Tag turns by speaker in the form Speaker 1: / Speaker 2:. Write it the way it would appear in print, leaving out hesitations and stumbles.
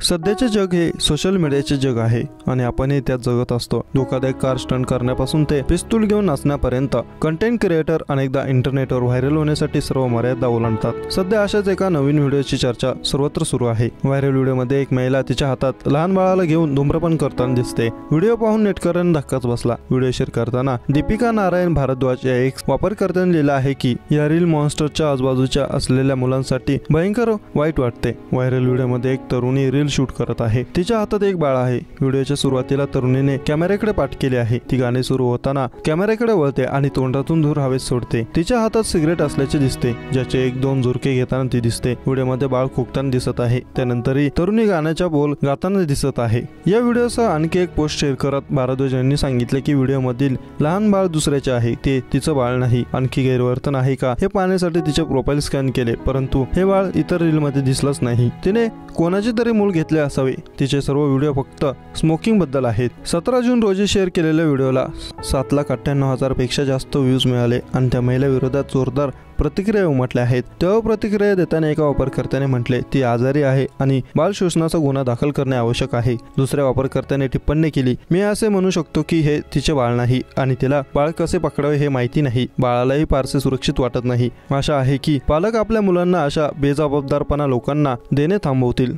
Speaker 1: सध्याचे जग हे सोशल मीडियाचे जग आहे आणि आपणही त्यात जगत असतो। धोकादायक कार स्टंट करण्यापासून ते पिस्तूल घेऊन नाचण्यापर्यंत कंटेंट क्रिएटर अनेकदा इंटरनेटवर व्हायरल होण्यासाठी सर्व मर्यादा ओलांडतात। सध्या अशाच एका नवीन व्हिडिओची चर्चा सर्वत्र सुरू आहे। व्हायरल व्हिडिओमध्ये एक महिला तिच्या हातात लहान बाळाला घेऊन धूम्रपान करताना दिसते। व्हिडिओ पाहून नेटकऱ्यांना धक्काच बसला। व्हिडिओ शेअर करताना दीपिका नारायण भारद्वाज या एक वापरकर्त्याने लिहिलं आहे की या रील मॉन्स्टरच्या आजूबाजूच्या असलेल्या मुलांसाठी भयंकर वाईट वाटते। व्हायरल व्हिडिओमध्ये एक तरुणी रील शूट करत आहे। तिच्या हातात एक बाळ आहे। व्हिडिओच्या सुरुवातीला तरुणीने कॅमेऱ्याकडे पाठ केले आहे। ती गाणे सुरू होताना कॅमेऱ्याकडे वळते आणि तोंडातून धूर हवेत सोडते। तिच्या हातात सिगरेट असल्याचे दिसते, ज्याचे 1-2 झुरके घेताना ती दिसते। व्हिडिओमध्ये बाळ खोकताना दिसत आहे। त्यानंतरही तरुणी गाण्याचा बोल गाताना दिसत आहे। या व्हिडिओसह आणखी एक पोस्ट शेअर करत भारद्वाज यांनी सांगितले की व्हिडिओमधील लहान बाळ दुसऱ्याचे आहे, ते तिचं बाळ नाही। आणखी गैरवर्तन आहे का हे पाहण्यासाठी तिचे प्रोफाइल स्कॅन केले, परंतु हे बाळ इतर रीलमध्ये दिसलंच नाही। तिने कोणाचे तरी मूल घेतले असावे। तिचे सर्व व्हिडिओ फक्त स्मोकिंग बद्दल आहेत। 17 जून रोजी शेअर केलेल्या व्हिडिओला 7,98,000 पेक्षा जास्त व्ह्यूज मिळाले आणि त्या महिला विरोधात जोरदार प्रतिक्रिया उमटल्या आहेत। तेव्हा प्रतिक्रिया देताना एका वापरकर्त्याने म्हटले ती आजारी आहे आणि बाल शोषणाचा गुन्हा दाखल करणे आवश्यक आहे। दुसऱ्या वापरकर्त्याने टिप्पणी केली, मी असे म्हणू शकतो की हे तिचे बाळ नाही आणि तिला बाळ कसे पकडावे हे माहिती नाही। बाळालाही फारसे सुरक्षित वाटत नाही। आशा आहे की पालक आपल्या मुलांना अशा बेजबाबदारपणा लोकांना देणे थांबवतील।